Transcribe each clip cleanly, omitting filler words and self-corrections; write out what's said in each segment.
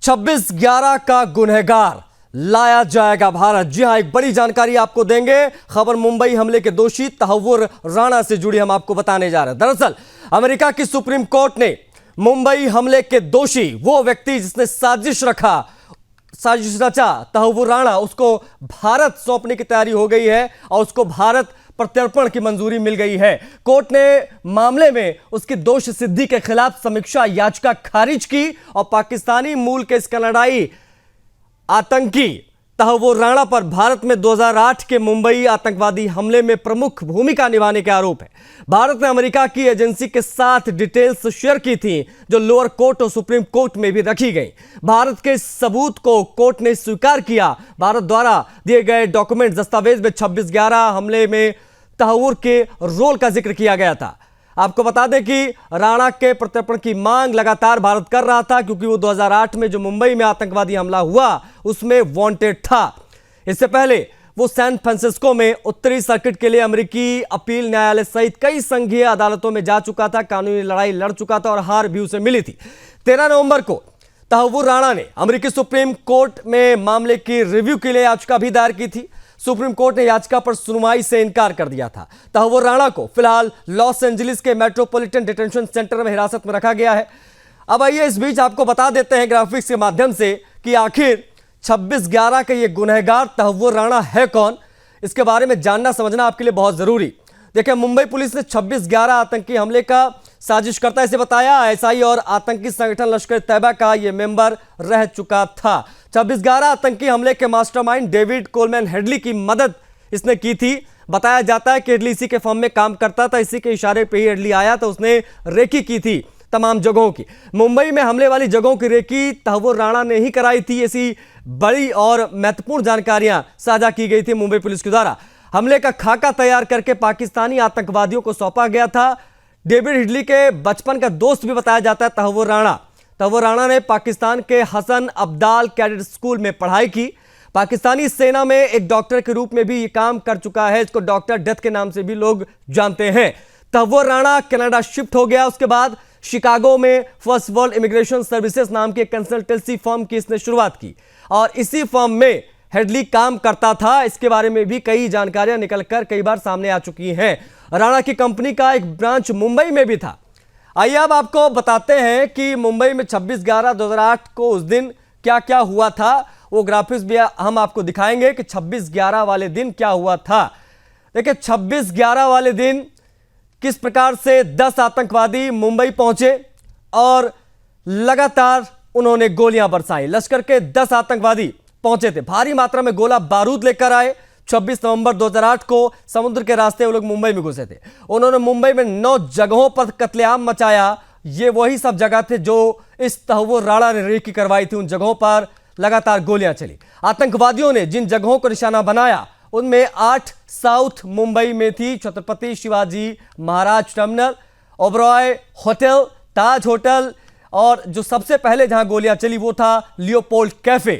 26/11 का गुनहगार लाया जाएगा भारत। जी हां, एक बड़ी जानकारी आपको देंगे। खबर मुंबई हमले के दोषी तहव्वुर राणा से जुड़ी हम आपको बताने जा रहे हैं। दरअसल अमेरिका की सुप्रीम कोर्ट ने मुंबई हमले के दोषी, वो व्यक्ति जिसने साजिश रचा तहव्वुर राणा, उसको भारत सौंपने की तैयारी हो गई है और उसको भारत प्रत्यर्पण की मंजूरी मिल गई है। कोर्ट ने मामले में उसकी दोष सिद्धि के खिलाफ समीक्षा याचिका खारिज की और पाकिस्तानी मूल के इस कनाडाई आतंकी तहव्वुर राणा पर भारत में 2008 के मुंबई आतंकवादी हमले में प्रमुख भूमिका निभाने के आरोप है। भारत ने अमेरिका की एजेंसी के साथ डिटेल्स शेयर की थी, जो लोअर कोर्ट और सुप्रीम कोर्ट में भी रखी गई। भारत के सबूत को कोर्ट ने स्वीकार किया। भारत द्वारा दिए गए डॉक्यूमेंट दस्तावेज में 26/11 हमले में तहव्वुर के रोल का जिक्र किया गया था। आपको बता दें कि राणा के प्रत्यर्पण की मांग लगातार भारत कर रहा था, क्योंकि वो 2008 में जो मुंबई में आतंकवादी हमला हुआ उसमें वांटेड था। इससे पहले वो सैन फ्रांसिस्को में उत्तरी सर्किट के लिए अमेरिकी अपील न्यायालय सहित कई संघीय अदालतों में जा चुका था, कानूनी लड़ाई लड़ चुका था और हार भी उसे मिली थी। 13 नवंबर को तहव्वुर राणा ने अमेरिकी सुप्रीम कोर्ट में मामले की रिव्यू के लिए याचिका भी दायर की थी। सुप्रीम कोर्ट ने याचिका पर सुनवाई से इनकार कर दिया था। तहव्वुर राणा को फिलहाल लॉस एंजलिस के मेट्रोपॉलिटन डिटेंशन सेंटर में हिरासत में रखा गया है। अब आइए इस बीच आपको बता देते हैं ग्राफिक्स के माध्यम से कि आखिर 26/11 का ये गुनहगार तहव्वुर राणा है कौन। इसके बारे में जानना समझना आपके लिए बहुत जरूरी। देखिए, मुंबई पुलिस ने 26/11 आतंकी हमले का साजिशकर्ता इसे बताया। आईएसआई और आतंकी संगठन लश्कर तैयबा का यह मेंबर रह चुका था। 26/11 आतंकी हमले के मास्टरमाइंड डेविड कोलमैन हेडली की मदद इसने की थी। बताया जाता है कि हेडली इसी के फर्म में काम करता था। इसी के इशारे पे ही हेडली आया तो उसने रेकी की थी तमाम जगहों की। मुंबई में हमले वाली जगहों की रेकी तहव्वुर राणा ने ही कराई थी। ऐसी बड़ी और महत्वपूर्ण जानकारियां साझा की गई थी मुंबई पुलिस के द्वारा। हमले का खाका तैयार करके पाकिस्तानी आतंकवादियों को सौंपा गया था। डेविड हेडली के बचपन का दोस्त भी बताया जाता है तहव्वुर राणा। तहव्वुर राणा ने पाकिस्तान के हसन अब्दाल कैडेट स्कूल में पढ़ाई की। पाकिस्तानी सेना में एक डॉक्टर के रूप में भी ये काम कर चुका है। इसको डॉक्टर डेथ के नाम से भी लोग जानते हैं। तहव्वुर राणा कनाडा शिफ्ट हो गया। उसके बाद शिकागो में फर्स्ट वर्ल्ड इमिग्रेशन सर्विसेज नाम के कंसल्टेंसी फर्म की इसने शुरुआत की और इसी फर्म में हेडली काम करता था। इसके बारे में भी कई जानकारियां निकलकर कई बार सामने आ चुकी हैं। राणा की कंपनी का एक ब्रांच मुंबई में भी था। आइए अब आपको बताते हैं कि मुंबई में 26/11/2008 को उस दिन क्या क्या हुआ था। वो ग्राफिक्स भी हम आपको दिखाएंगे कि 26/11 वाले दिन क्या हुआ था। देखिए, 26/11 वाले दिन किस प्रकार से 10 आतंकवादी मुंबई पहुंचे और लगातार उन्होंने गोलियां बरसाई। लश्कर के 10 आतंकवादी पहुंचे थे, भारी मात्रा में गोला बारूद लेकर आए। 26 नवंबर 2008 को समुद्र के रास्ते वो लोग मुंबई में घुसे थे। उन्होंने मुंबई में 9 जगहों पर कत्लेआम मचाया। ये वही सब जगह थे जो इस तहव्वुर राणा ने रेकी करवाई थी। उन जगहों पर लगातार गोलियां चली। आतंकवादियों ने जिन जगहों को निशाना बनाया उनमें 8 साउथ मुंबई में थी, छत्रपति शिवाजी महाराज टर्मिनल, ओबरॉय होटल, ताज होटल, और जो सबसे पहले जहां गोलियां चली वो था लियोपोल्ड कैफे,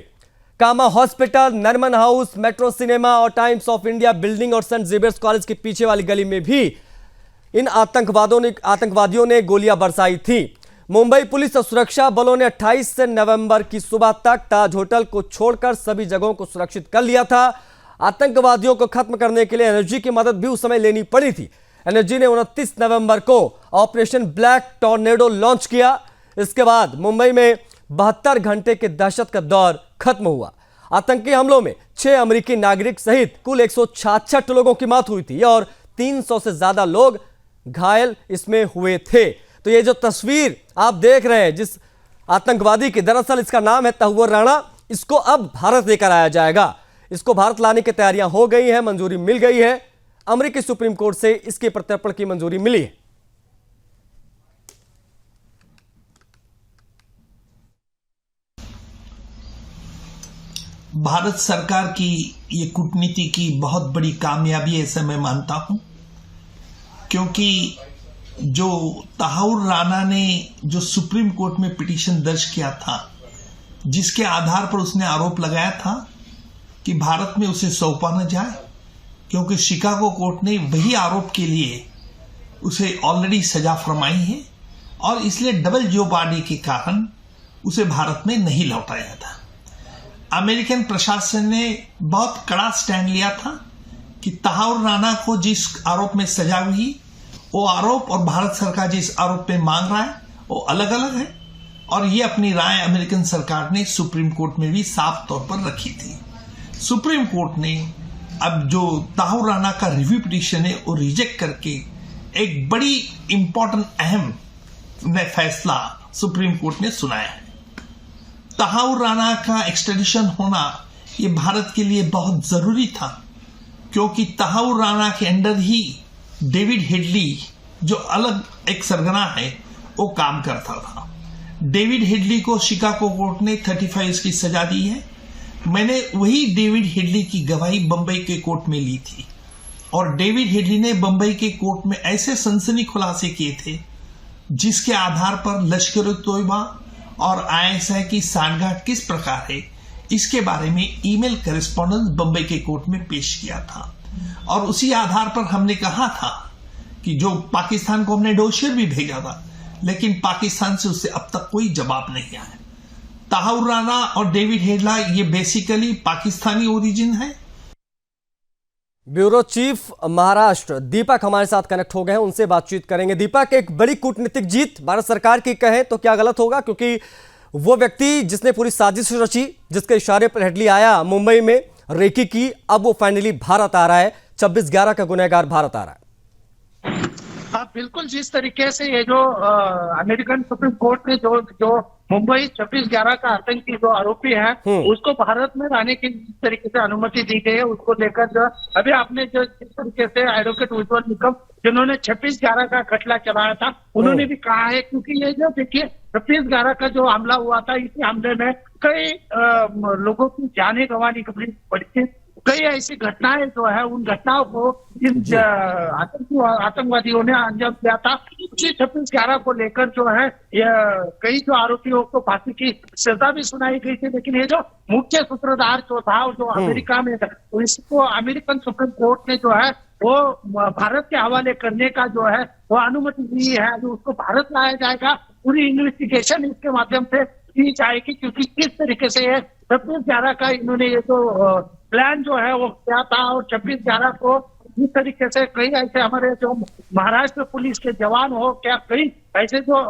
कामा hospital, Nariman house, metro cinema और टाइम्स ऑफ इंडिया बिल्डिंग और सेंट जेवियर्स कॉलेज के पीछे वाली गली में भी इन आतंकवादियों ने गोलियां बरसाई थी। मुंबई पुलिस और सुरक्षा बलों ने 28 नवंबर की सुबह तक ताज होटल को छोड़कर सभी जगहों को सुरक्षित कर लिया था। आतंकवादियों को खत्म करने के लिए एनर्जी की मदद भी उस समय लेनी पड़ी थी। एनर्जी ने 29 नवंबर को ऑपरेशन ब्लैक टॉर्नेडो लॉन्च किया। इसके बाद मुंबई में 72 घंटे के दहशत का दौर खत्म हुआ। आतंकी हमलों में 6 अमेरिकी नागरिक सहित कुल 166 लोगों की मौत हुई थी और 300 से ज्यादा लोग घायल इसमें हुए थे। तो ये जो तस्वीर आप देख रहे हैं जिस आतंकवादी की, दरअसल इसका नाम है तहव्वुर राणा। इसको अब भारत लेकर आया जाएगा। इसको भारत लाने की तैयारियां हो गई हैं, मंजूरी मिल गई है। अमेरिकी सुप्रीम कोर्ट से इसके प्रत्यर्पण की मंजूरी मिली है। भारत सरकार की ये कूटनीति की बहुत बड़ी कामयाबी है, ऐसा मैं मानता हूं, क्योंकि जो तहव्वुर राणा ने जो सुप्रीम कोर्ट में पिटीशन दर्ज किया था, जिसके आधार पर उसने आरोप लगाया था कि भारत में उसे सौंपा न जाए, क्योंकि शिकागो कोर्ट ने वही आरोप के लिए उसे ऑलरेडी सजा फरमाई है और इसलिए डबल जेओपार्डी के कारण उसे भारत में नहीं लौटाया था। अमेरिकन प्रशासन ने बहुत कड़ा स्टैंड लिया था कि तहाउर राणा को जिस आरोप में सजा हुई, वो आरोप और भारत सरकार जिस आरोप पे मांग रहा है वो अलग अलग है। और ये अपनी राय अमेरिकन सरकार ने सुप्रीम कोर्ट में भी साफ तौर पर रखी थी। सुप्रीम कोर्ट ने अब जो तहाउर राणा का रिव्यू पिटीशन है वो रिजेक्ट करके एक बड़ी इंपॉर्टेंट अहम फैसला सुप्रीम कोर्ट ने सुनाया है। तहाउर राणा का एक्सट्रेडिशन होना ये भारत के लिए बहुत जरूरी था, क्योंकि तहाउर राणा के अंडर ही डेविड हेडली जो अलग एक सरगना है वो काम करता था। डेविड हेडली को शिकागो कोर्ट ने 35 की सजा दी है। मैंने वही डेविड हेडली की गवाही बंबई के कोर्ट में ली थी और डेविड हेडली ने बंबई के कोर्ट में ऐसे सनसनी खुलासे किए थे जिसके आधार पर लश्कर-ए-तोयबा और आईएसआई की सांठगांठ किस प्रकार है इसके बारे में ईमेल करेस्पॉन्डेंस बंबई के कोर्ट में पेश किया था। और उसी आधार पर हमने कहा था कि जो पाकिस्तान को हमने डोशियर भी भेजा था, लेकिन पाकिस्तान से उससे अब तक कोई जवाब नहीं आया। तहाउर राणा और डेविड हेडला ये बेसिकली पाकिस्तानी ओरिजिन है। ब्यूरो चीफ महाराष्ट्र दीपक हमारे साथ कनेक्ट हो गए हैं, उनसे बातचीत करेंगे। दीपक, एक बड़ी कूटनीतिक जीत भारत सरकार की कहे तो क्या गलत होगा, क्योंकि वो व्यक्ति जिसने पूरी साजिश रची, जिसके इशारे पर हेडली आया मुंबई में, रेकी की, अब वो फाइनली भारत आ रहा है। 26/11 का गुनहगार भारत आ रहा है। हाँ बिल्कुल, जिस तरीके से ये जो अमेरिकन सुप्रीम कोर्ट ने जो मुंबई 26/11 का आतंकी जो आरोपी है उसको भारत में लाने की जिस तरीके से अनुमति दी गई है, उसको लेकर जो अभी आपने जो जिस तरीके से एडवोकेट उज्ज्वल निकम जिन्होंने 26/11 का खटला चलाया था, उन्होंने भी कहा है, क्योंकि ये जो देखिए 26/11 का जो हमला हुआ था, इसी हमले में कई लोगों की जाने गंवानी पड़ी थी। कई ऐसी घटनाएं जो है उन घटनाओं को इन आतंकवादियों ने अंजाम दिया था। उसी 26/11 को लेकर जो है कई जो आरोपियों को फांसी की सजा भी सुनाई गई थी, लेकिन ये जो मुख्य सूत्रधार जो था जो अमेरिका में था, इसको अमेरिकन सुप्रीम कोर्ट ने जो है वो भारत के हवाले करने का जो है वो अनुमति दी है। जो उसको भारत लाया जाएगा, पूरी इन्वेस्टिगेशन इसके माध्यम से की जाएगी, क्योंकि किस तरीके से 26/11 का इन्होंने ये जो प्लान जो है वो किया था। और 26/11 को इस तरीके से कई ऐसे हमारे जो महाराष्ट्र पुलिस के जवान हो, क्या कई ऐसे जो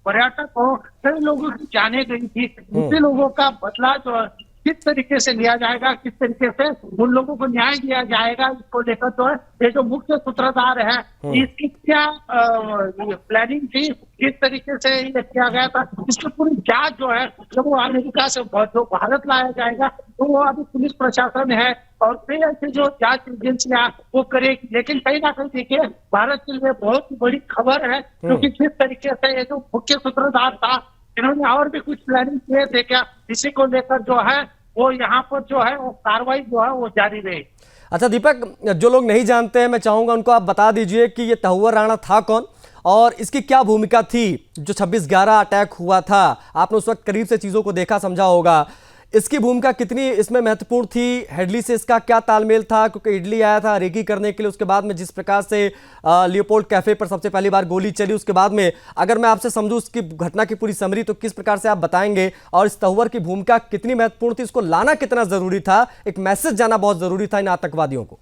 पर्यटक हो, कई लोगों की जाने गई थी। उसी लोगों का बदला जो किस तरीके से लिया जाएगा, किस तरीके से उन लोगों को न्याय दिया जाएगा, इसको लेकर तो ये जो मुख्य सूत्रधार है इसकी क्या प्लानिंग थी, किस तरीके से ये किया गया था, इसकी पूरी जांच जो है जब वो अमेरिका से जो भारत लाया जाएगा तो वो अभी पुलिस प्रशासन है और कई ऐसे जो जांच एजेंसियां वो करेगी। लेकिन कहीं ना कहीं देखिए भारत के लिए बहुत बड़ी खबर है, क्योंकि किस तरीके से ये जो मुख्य सूत्रधार था, इन्होंने और भी कुछ प्लानिंग किए थे क्या, इसी को लेकर जो है वो यहाँ पर जो है वो कार्रवाई जो है वो जारी रही। अच्छा दीपक, जो लोग नहीं जानते हैं, मैं चाहूंगा उनको आप बता दीजिए कि ये तहाउर राणा था कौन और इसकी क्या भूमिका थी। जो 26/11 अटैक हुआ था, आपने उस वक्त करीब से चीजों को देखा समझा होगा, इसकी भूमिका कितनी इसमें महत्वपूर्ण थी, हेडली से इसका क्या तालमेल था, क्योंकि हेडली आया था रेकी करने के लिए, उसके बाद में जिस प्रकार से लियोपोल्ड कैफे पर सबसे पहली बार गोली चली, उसके बाद में अगर मैं आपसे समझूं उसकी घटना की पूरी समरी तो किस प्रकार से आप बताएंगे, और इस तहाउर की भूमिका कितनी महत्वपूर्ण थी, इसको लाना कितना जरूरी था, एक मैसेज जाना बहुत जरूरी था इन आतंकवादियों को।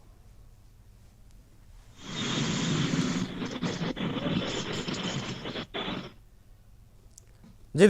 जी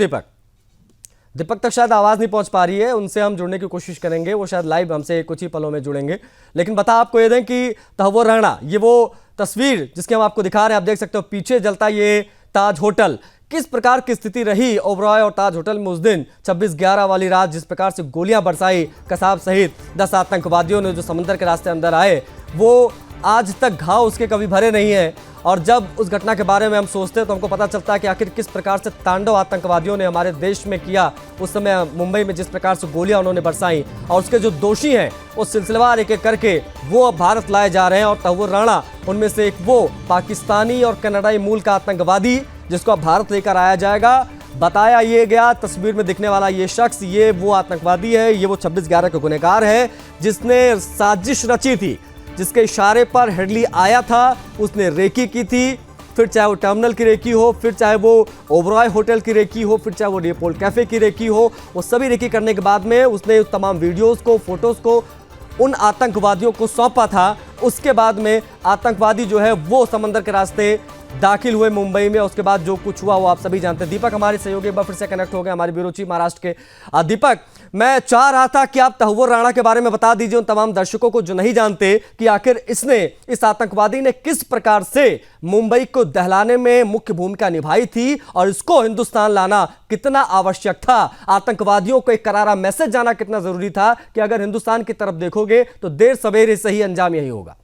दीपक तक शायद आवाज नहीं पहुंच पा रही है, उनसे हम जुड़ने की कोशिश करेंगे, वो शायद लाइव हमसे कुछ ही पलों में जुड़ेंगे। लेकिन बता आपको ये दें कि तहाउर राणा, ये वो तस्वीर जिसकी हम आपको दिखा रहे हैं, आप देख सकते हो पीछे जलता ये ताज होटल, किस प्रकार की स्थिति रही ओबरॉय और ताज होटल में उस दिन 26/11 वाली रात, जिस प्रकार से गोलियां बरसाई कसाब सहित 10 आतंकवादियों ने जो समंदर के रास्ते अंदर आए, वो आज तक घाव उसके कभी भरे नहीं है। और जब उस घटना के बारे में हम सोचते हैं तो हमको पता चलता है कि आखिर किस प्रकार से तांडव आतंकवादियों ने हमारे देश में किया। उस समय मुंबई में जिस प्रकार से गोलियां उन्होंने बरसाई, और उसके जो दोषी हैं वो सिलसिलेवार एक एक करके वो अब भारत लाए जा रहे हैं। और तहाउर राणा उनमें से एक वो पाकिस्तानी और कनाडाई मूल का आतंकवादी जिसको अब भारत लेकर आया जाएगा। बताया ये गया तस्वीर में दिखने वाला ये शख्स, ये वो आतंकवादी है, ये वो 26/11 का गुनहगार है जिसने साजिश रची थी, जिसके इशारे पर हेडली आया था, उसने रेकी की थी, फिर चाहे वो टर्मिनल की रेकी हो, फिर चाहे वो ओबरॉय होटल की रेकी हो, फिर चाहे वो लेओपोल्ड कैफे की रेकी हो, वो सभी रेकी करने के बाद में उसने उस तमाम वीडियोस को, फोटोज को उन आतंकवादियों को सौंपा था। उसके बाद में आतंकवादी जो है वो समंदर के रास्ते दाखिल हुए मुंबई में। उसके बाद जो कुछ हुआ वो आप सभी जानते हैं। दीपक हमारे सहयोगी एक बार फिर से कनेक्ट हो गए, हमारे ब्यूरो चीफ महाराष्ट्र के। दीपक, मैं चाह रहा था कि आप तहव्वुर राणा के बारे में बता दीजिए उन तमाम दर्शकों को जो नहीं जानते कि आखिर इस आतंकवादी ने किस प्रकार से मुंबई को दहलाने में मुख्य भूमिका निभाई थी और इसको हिंदुस्तान लाना कितना आवश्यक था। आतंकवादियों को एक करारा मैसेज जाना कितना जरूरी था कि अगर हिंदुस्तान की तरफ देखोगे तो देर सवेरे सही अंजाम यही होगा।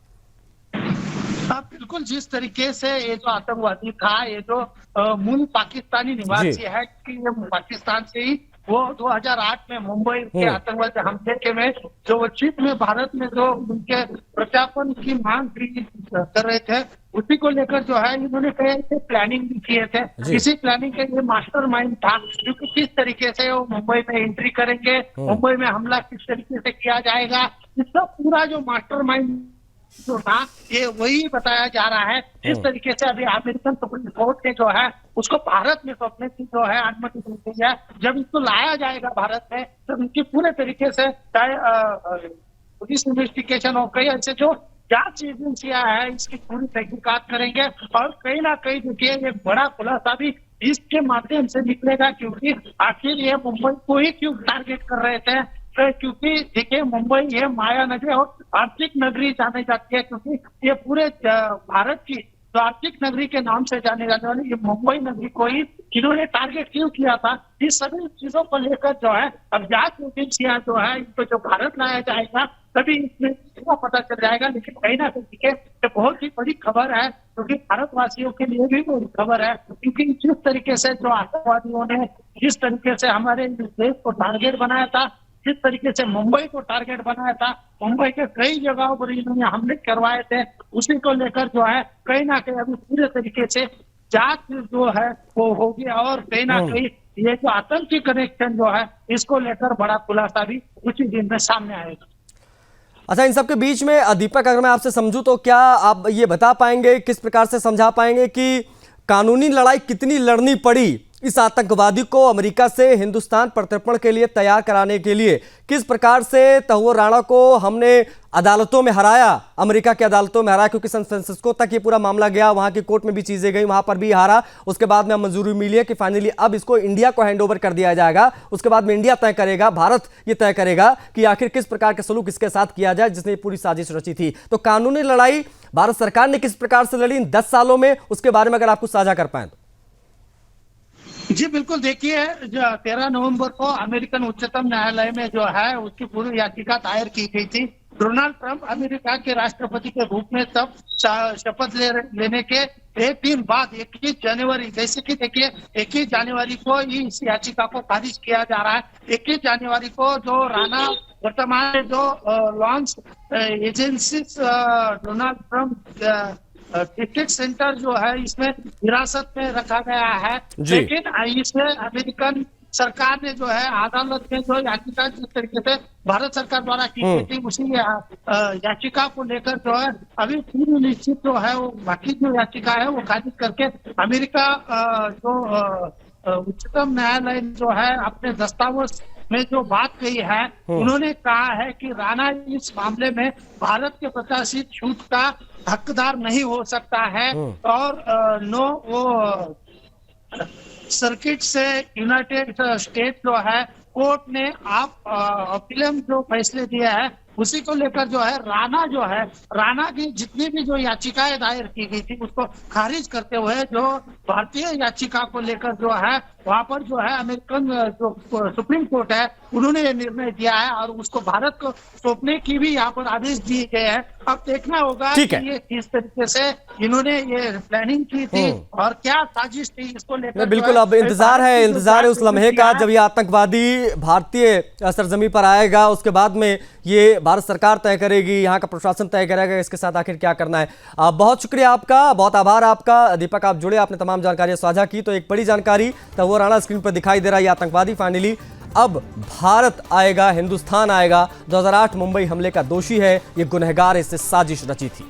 बिल्कुल, जिस तरीके से ये जो आतंकवादी था, ये जो मूल पाकिस्तानी निवासी है कि ये पाकिस्तान से ही वो 2008 में मुंबई के आतंकवादी हमले के में जो चिप में भारत में जो उनके प्रत्यार्पण की मांग कर रहे थे, उसी को लेकर जो है इन्होंने कई प्लानिंग भी किए थे। इसी प्लानिंग के ये मास्टरमाइंड था, क्योंकि किस तरीके से वो मुंबई में एंट्री करेंगे, मुंबई में हमला किस तरीके से किया जाएगा, इसका पूरा जो मास्टरमाइंड जो था ये वही बताया जा रहा है। जिस तरीके से अभी अमेरिकन सुप्रीम कोर्ट ने जो है उसको भारत में सौंपने की जो है अनुमति दी गई है। जब इसको लाया जाएगा भारत में तो इनकी पूरे तरीके से पुलिस इन्वेस्टिगेशन और कई ऐसे जो जांच एजेंसियां है इसकी पूरी तहकीकात करेंगे और कहीं ना कहीं देखिए एक बड़ा खुलासा भी इसके माध्यम से निकलेगा, क्योंकि आखिर ये मुंबई को ही क्यों टारगेट कर रहे थे। क्योंकि देखिए मुंबई ये माया नगरी और आर्थिक नगरी जानी जाती है, क्योंकि ये पूरे भारत की तो आर्थिक नगरी के नाम से जाने जाने वाली ये मुंबई नगरी को ही इन्होंने टारगेट क्यों किया था। इस सभी चीजों को लेकर जो है अब जांच एजेंसियां जो है इनको जो भारत लाया जाएगा तभी इसमें पता चल जाएगा। लेकिन कहीं ना कहीं देखिए ये बहुत ही बड़ी खबर है, क्योंकि भारतवासियों के लिए भी बड़ी खबर है, क्योंकि जिस तरीके से जो आतंकवादियों ने जिस तरीके से हमारे देश को टारगेट बनाया था, जिस तरीके से मुंबई को टारगेट बनाया था, मुंबई के कई जगहों पर इन्होंने हमले करवाए थे, उसी को लेकर जो है कहीं ना कहीं अभी पूरे तरीके से जांच जो है वो होगी और कहीं ना कहीं ये जो आतंकी कनेक्शन जो है इसको लेकर बड़ा खुलासा भी कुछ ही दिन में सामने आएगा। अच्छा, इन सब के बीच में दीपक, अगर मैं आपसे समझूं तो क्या आप ये बता पाएंगे, किस प्रकार से समझा पाएंगे कि कानूनी लड़ाई कितनी लड़नी पड़ी इस आतंकवादी को अमेरिका से हिंदुस्तान प्रत्यर्पण के लिए तैयार कराने के लिए? किस प्रकार से तहव्वुर राणा को हमने अदालतों में हराया, अमेरिका की अदालतों में हराया, क्योंकि सैन फ्रांसिस्को तक ये पूरा मामला गया, वहां की कोर्ट में भी चीजें गई, वहां पर भी हारा। उसके बाद में मंजूरी मिली है कि फाइनली अब इसको इंडिया को हैंड ओवर कर दिया जाएगा। उसके बाद में इंडिया तय करेगा, भारत ये तय करेगा कि आखिर किस प्रकार का सलूक इसके साथ किया जाए जिसने पूरी साजिश रची थी। तो कानूनी लड़ाई भारत सरकार ने किस प्रकार से लड़ी इन 10 सालों में, उसके बारे में अगर आप कुछ साझा कर पाए तो। जी बिल्कुल, देखिए 13 नवंबर को अमेरिकन उच्चतम न्यायालय में जो है उसकी पूरी याचिका दायर की गई थी। डोनाल्ड ट्रंप अमेरिका के राष्ट्रपति के रूप में तब शपथ लेने के एक दिन बाद 21 जनवरी, जैसे कि देखिए 21 जनवरी को इस याचिका को खारिज किया जा रहा है। 21 जनवरी को जो राणा वर्तमान जो launch agency Donald Trump ticket centre जो है इसमें हिरासत में रखा गया है। लेकिन इसमें अमेरिकन सरकार ने जो है अदालत में जो याचिका जिस तरीके से भारत सरकार द्वारा की गई थी उसी याचिका को लेकर जो है अभी पूरी निश्चित जो है वो बाकी जो याचिका है वो खारिज करके अमेरिका जो उच्चतम न्यायालय जो है अपने दस्तावेज में जो बात कही है, उन्होंने कहा है कि राणा इस मामले में भारत के प्रत्याशित छूट का हकदार नहीं हो सकता है और वो सर्किट से यूनाइटेड स्टेट जो है कोर्ट ने आप अपील जो फैसले दिया है उसी को लेकर जो है राणा की जितनी भी जो याचिकाएं दायर की गई थी उसको खारिज करते हुए जो भारतीय याचिका को लेकर जो है वहां पर जो है अमेरिकन जो सुप्रीम कोर्ट है उन्होंने ये निर्णय दिया है और उसको भारत को सौंपने की भी यहाँ पर आदेश दिए गए हैं। अब देखना होगा कि ये किस तरीके से इन्होंने ये प्लानिंग की थी और क्या साजिश थी इसको लेकर। बिल्कुल, अब इंतजार है उस लम्हे का जब ये आतंकवादी भारतीय सरजमी पर आएगा। उसके बाद में ये भारत सरकार तय करेगी, यहाँ का प्रशासन तय करेगा इसके साथ आखिर क्या करना है। बहुत शुक्रिया आपका, बहुत आभार आपका दीपक, आप जुड़े, आपने तमाम जानकारियां साझा की। तो एक बड़ी जानकारी, तहव्वुर राणा स्क्रीन पर दिखाई दे रहा है, ये आतंकवादी फाइनली अब भारत आएगा, हिंदुस्तान आएगा। 2008 मुंबई हमले का दोषी है, ये गुनहगार, इससे साजिश रची थी।